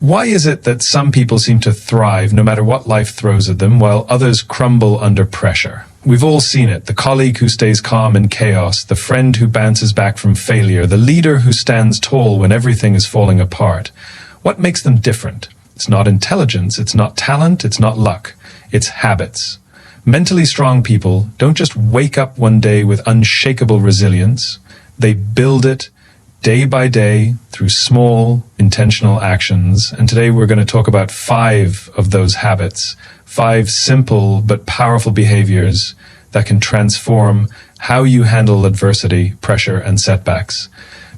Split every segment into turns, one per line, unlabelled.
Why is it that some people seem to thrive no matter what life throws at them, while others crumble under pressure? We've all seen it. The colleague who stays calm in chaos, the friend who bounces back from failure, the leader who stands tall when everything is falling apart. What makes them different? It's not intelligence, it's not talent, it's not luck. It's habits. Mentally strong people don't just wake up one day with unshakable resilience. They build it day by day through small, intentional actions. And today we're going to talk about 5 of those habits, 5 simple but powerful behaviors that can transform how you handle adversity, pressure, and setbacks.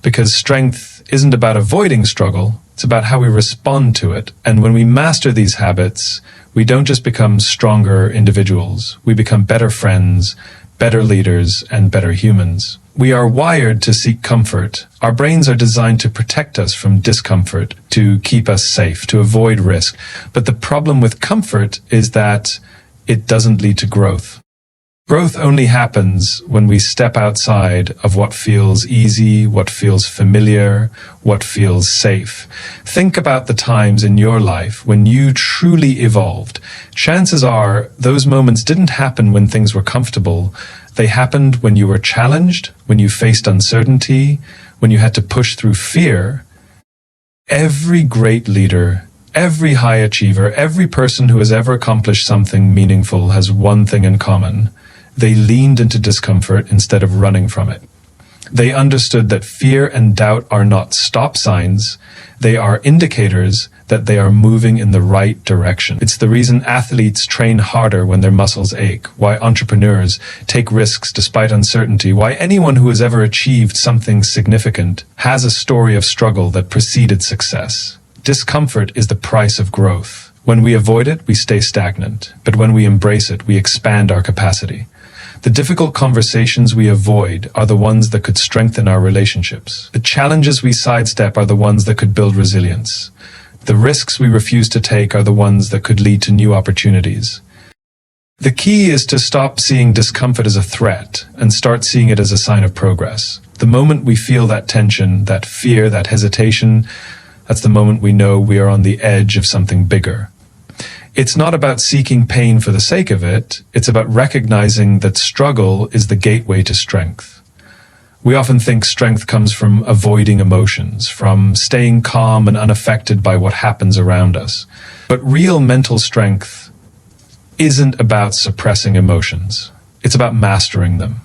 Because strength isn't about avoiding struggle, it's about how we respond to it. And when we master these habits, we don't just become stronger individuals, we become better friends, better leaders, and better humans. We are wired to seek comfort. Our brains are designed to protect us from discomfort, to keep us safe, to avoid risk. But the problem with comfort is that it doesn't lead to growth. Growth only happens when we step outside of what feels easy, what feels familiar, what feels safe. Think about the times in your life when you truly evolved. Chances are those moments didn't happen when things were comfortable. They happened when you were challenged, when you faced uncertainty, when you had to push through fear. Every great leader, every high achiever, every person who has ever accomplished something meaningful has one thing in common. They leaned into discomfort instead of running from it. They understood that fear and doubt are not stop signs. They are indicators that they are moving in the right direction. It's the reason athletes train harder when their muscles ache, why entrepreneurs take risks despite uncertainty, why anyone who has ever achieved something significant has a story of struggle that preceded success. Discomfort is the price of growth. When we avoid it, we stay stagnant. But when we embrace it, we expand our capacity. The difficult conversations we avoid are the ones that could strengthen our relationships. The challenges we sidestep are the ones that could build resilience. The risks we refuse to take are the ones that could lead to new opportunities. The key is to stop seeing discomfort as a threat and start seeing it as a sign of progress. The moment we feel that tension, that fear, that hesitation, that's the moment we know we are on the edge of something bigger. It's not about seeking pain for the sake of it. It's about recognizing that struggle is the gateway to strength. We often think strength comes from avoiding emotions, from staying calm and unaffected by what happens around us. But real mental strength isn't about suppressing emotions. It's about mastering them.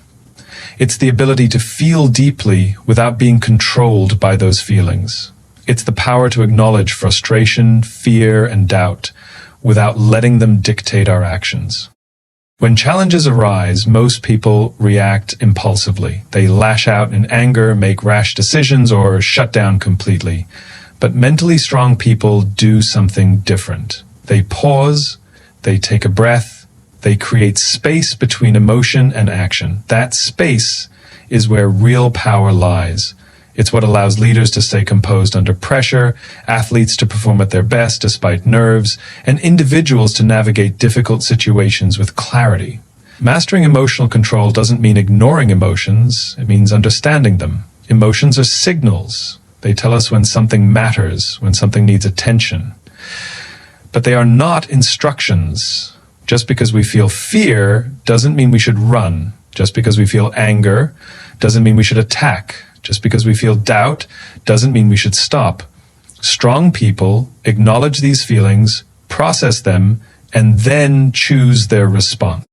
It's the ability to feel deeply without being controlled by those feelings. It's the power to acknowledge frustration, fear, and doubt without letting them dictate our actions. When challenges arise, most people react impulsively. They lash out in anger, make rash decisions, or shut down completely. But mentally strong people do something different. They pause, they take a breath, they create space between emotion and action. That space is where real power lies. It's what allows leaders to stay composed under pressure, athletes to perform at their best despite nerves, and individuals to navigate difficult situations with clarity. Mastering emotional control doesn't mean ignoring emotions, it means understanding them. Emotions are signals. They tell us when something matters, when something needs attention. But they are not instructions. Just because we feel fear doesn't mean we should run. Just because we feel anger doesn't mean we should attack. Just because we feel doubt doesn't mean we should stop. Strong people acknowledge these feelings, process them, and then choose their response.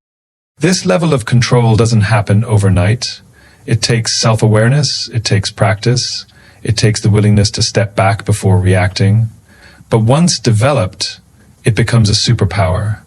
This level of control doesn't happen overnight. It takes self-awareness, it takes practice, it takes the willingness to step back before reacting. But once developed, it becomes a superpower.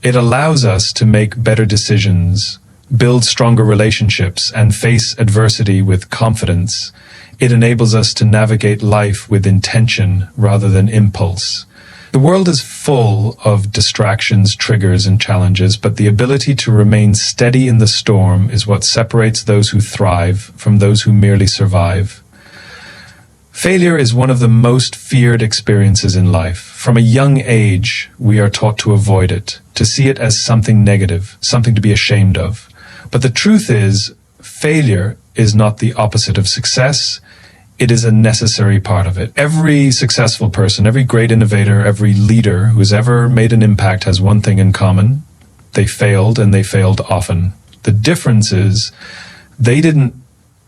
It allows us to make better decisions, build stronger relationships, and face adversity with confidence. It enables us to navigate life with intention rather than impulse. The world is full of distractions, triggers, and challenges, but the ability to remain steady in the storm is what separates those who thrive from those who merely survive. Failure is one of the most feared experiences in life. From a young age, we are taught to avoid it, to see it as something negative, something to be ashamed of. But the truth is, failure is not the opposite of success. It is a necessary part of it. Every successful person, every great innovator, every leader who's ever made an impact has one thing in common. They failed, and they failed often. The difference is they didn't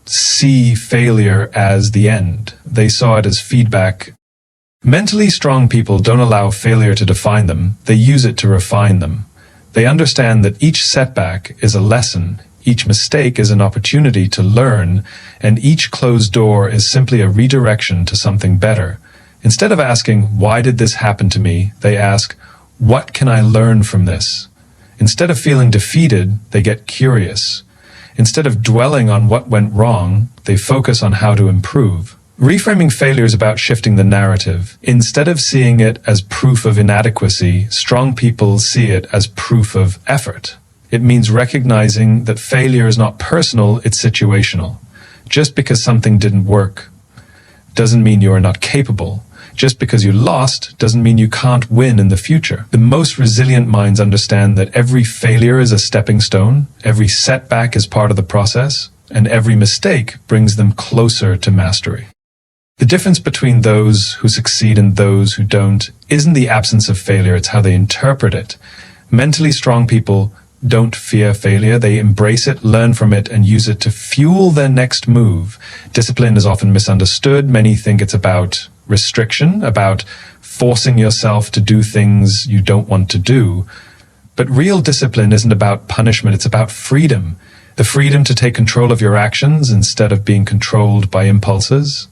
see failure as the end. They saw it as feedback. Mentally strong people don't allow failure to define them. They use it to refine them. They understand that each setback is a lesson, each mistake is an opportunity to learn, and each closed door is simply a redirection to something better. Instead of asking, "Why did this happen to me?" they ask, "What can I learn from this?" Instead of feeling defeated, they get curious. Instead of dwelling on what went wrong, they focus on how to improve. Reframing failure is about shifting the narrative. Instead of seeing it as proof of inadequacy, strong people see it as proof of effort. It means recognizing that failure is not personal, it's situational. Just because something didn't work doesn't mean you are not capable. Just because you lost doesn't mean you can't win in the future. The most resilient minds understand that every failure is a stepping stone, every setback is part of the process, and every mistake brings them closer to mastery. The difference between those who succeed and those who don't isn't the absence of failure, it's how they interpret it. Mentally strong people don't fear failure, they embrace it, learn from it, and use it to fuel their next move. Discipline is often misunderstood. Many think it's about restriction, about forcing yourself to do things you don't want to do. But real discipline isn't about punishment, it's about freedom. The freedom to take control of your actions instead of being controlled by impulses.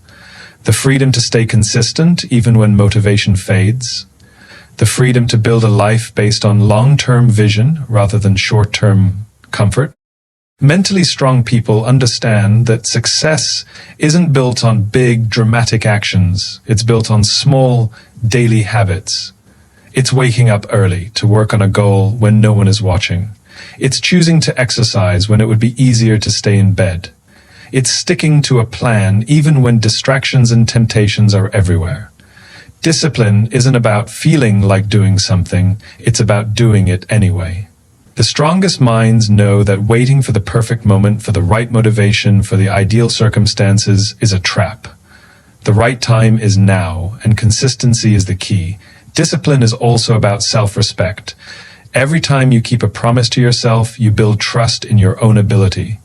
The freedom to stay consistent even when motivation fades. The freedom to build a life based on long-term vision rather than short-term comfort. Mentally strong people understand that success isn't built on big, dramatic actions. It's built on small, daily habits. It's waking up early to work on a goal when no one is watching. It's choosing to exercise when it would be easier to stay in bed. It's sticking to a plan even when distractions and temptations are everywhere. Discipline isn't about feeling like doing something, it's about doing it anyway. The strongest minds know that waiting for the perfect moment, for the right motivation, for the ideal circumstances is a trap. The right time is now, and consistency is the key. Discipline is also about self-respect. Every time you keep a promise to yourself, you build trust in your own ability.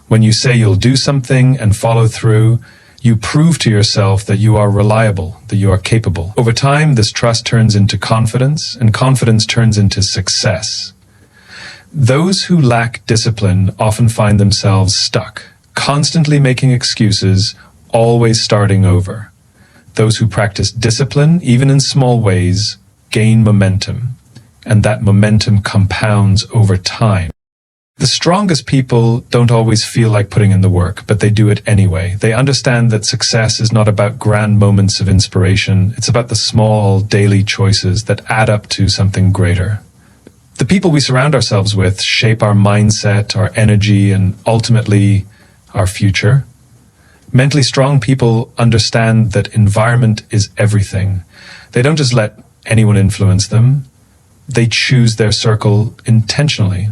When you say you'll do something and follow through, you prove to yourself that you are reliable, that you are capable. Over time, this trust turns into confidence, and confidence turns into success. Those who lack discipline often find themselves stuck, constantly making excuses, always starting over. Those who practice discipline, even in small ways, gain momentum, and that momentum compounds over time. The strongest people don't always feel like putting in the work, but they do it anyway. They understand that success is not about grand moments of inspiration. It's about the small, daily choices that add up to something greater. The people we surround ourselves with shape our mindset, our energy, and ultimately our future. Mentally strong people understand that environment is everything. They don't just let anyone influence them. They choose their circle intentionally.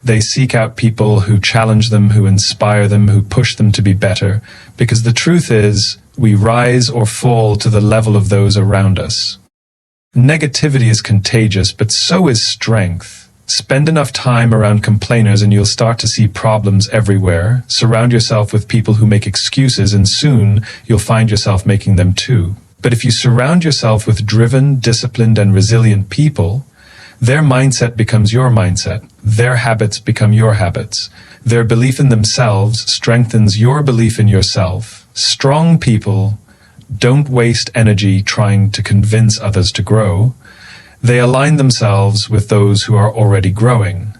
They seek out people who challenge them, who inspire them, who push them to be better, because the truth is, we rise or fall to the level of those around us. Negativity is contagious, but so is strength. Spend enough time around complainers and you'll start to see problems everywhere. Surround yourself with people who make excuses, and soon you'll find yourself making them too. But if you surround yourself with driven, disciplined, and resilient people, their mindset becomes your mindset. Their habits become your habits. Their belief in themselves strengthens your belief in yourself. Strong people don't waste energy trying to convince others to grow. They align themselves with those who are already growing.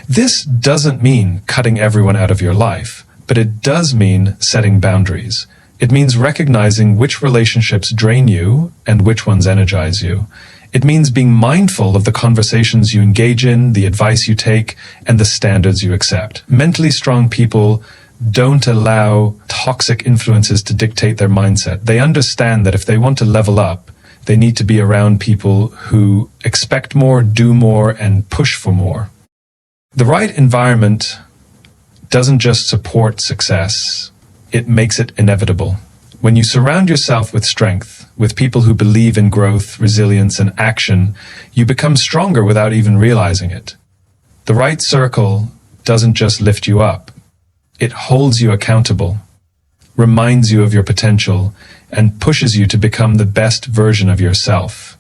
This doesn't mean cutting everyone out of your life, but it does mean setting boundaries. It means recognizing which relationships drain you and which ones energize you. It means being mindful of the conversations you engage in, the advice you take, and the standards you accept. Mentally strong people don't allow toxic influences to dictate their mindset. They understand that if they want to level up, they need to be around people who expect more, do more, and push for more. The right environment doesn't just support success, it makes it inevitable. When you surround yourself with strength, with people who believe in growth, resilience, and action, you become stronger without even realizing it. The right circle doesn't just lift you up. It holds you accountable, reminds you of your potential, and pushes you to become the best version of yourself.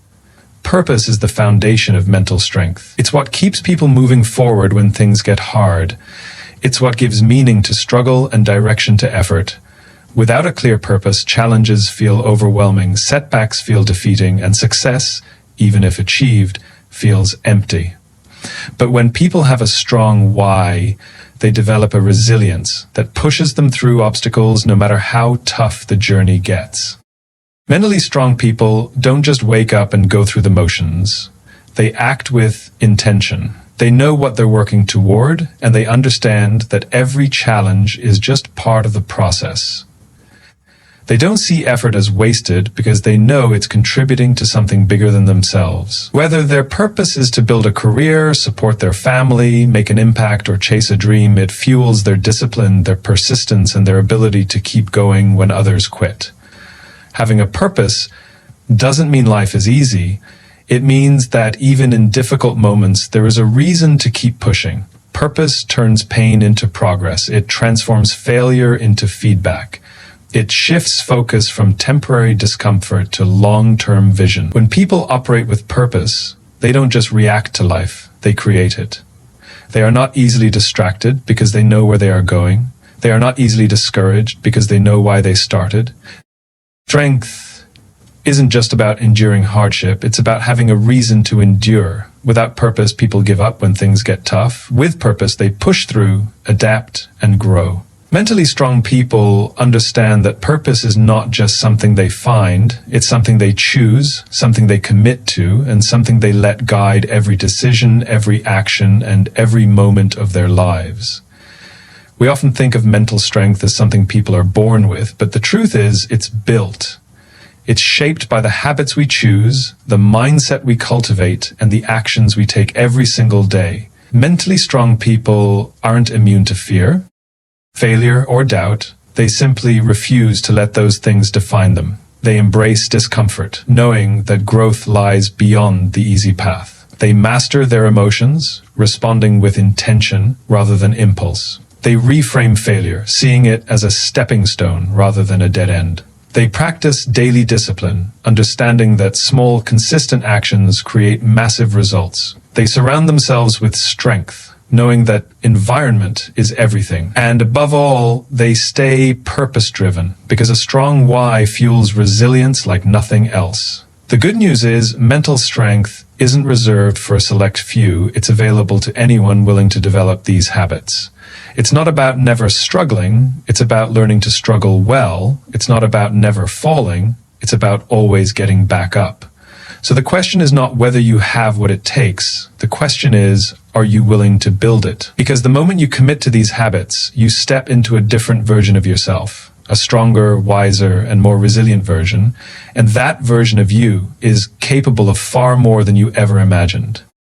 Purpose is the foundation of mental strength. It's what keeps people moving forward when things get hard. It's what gives meaning to struggle and direction to effort. Without a clear purpose, challenges feel overwhelming, setbacks feel defeating, and success, even if achieved, feels empty. But when people have a strong why, they develop a resilience that pushes them through obstacles no matter how tough the journey gets. Mentally strong people don't just wake up and go through the motions. They act with intention. They know what they're working toward, and they understand that every challenge is just part of the process. They don't see effort as wasted because they know it's contributing to something bigger than themselves. Whether their purpose is to build a career, support their family, make an impact, or chase a dream, it fuels their discipline, their persistence, and their ability to keep going when others quit. Having a purpose doesn't mean life is easy. It means that even in difficult moments, there is a reason to keep pushing. Purpose turns pain into progress. It transforms failure into feedback. It shifts focus from temporary discomfort to long-term vision. When people operate with purpose, they don't just react to life, they create it. They are not easily distracted because they know where they are going. They are not easily discouraged because they know why they started. Strength isn't just about enduring hardship, it's about having a reason to endure. Without purpose, people give up when things get tough. With purpose, they push through, adapt, and grow. Mentally strong people understand that purpose is not just something they find, it's something they choose, something they commit to, and something they let guide every decision, every action, and every moment of their lives. We often think of mental strength as something people are born with, but the truth is, it's built. It's shaped by the habits we choose, the mindset we cultivate, and the actions we take every single day. Mentally strong people aren't immune to fear, failure, or doubt. They simply refuse to let those things define them. They embrace discomfort, knowing that growth lies beyond the easy path. They master their emotions, responding with intention rather than impulse. They reframe failure, seeing it as a stepping stone rather than a dead end. They practice daily discipline, understanding that small, consistent actions create massive results. They surround themselves with strength, knowing that environment is everything. And above all, they stay purpose-driven, because a strong why fuels resilience like nothing else. The good news is, mental strength isn't reserved for a select few. It's available to anyone willing to develop these habits. It's not about never struggling, it's about learning to struggle well. It's not about never falling, it's about always getting back up. So the question is not whether you have what it takes. The question is, are you willing to build it? Because the moment you commit to these habits, you step into a different version of yourself, a stronger, wiser, and more resilient version. And that version of you is capable of far more than you ever imagined.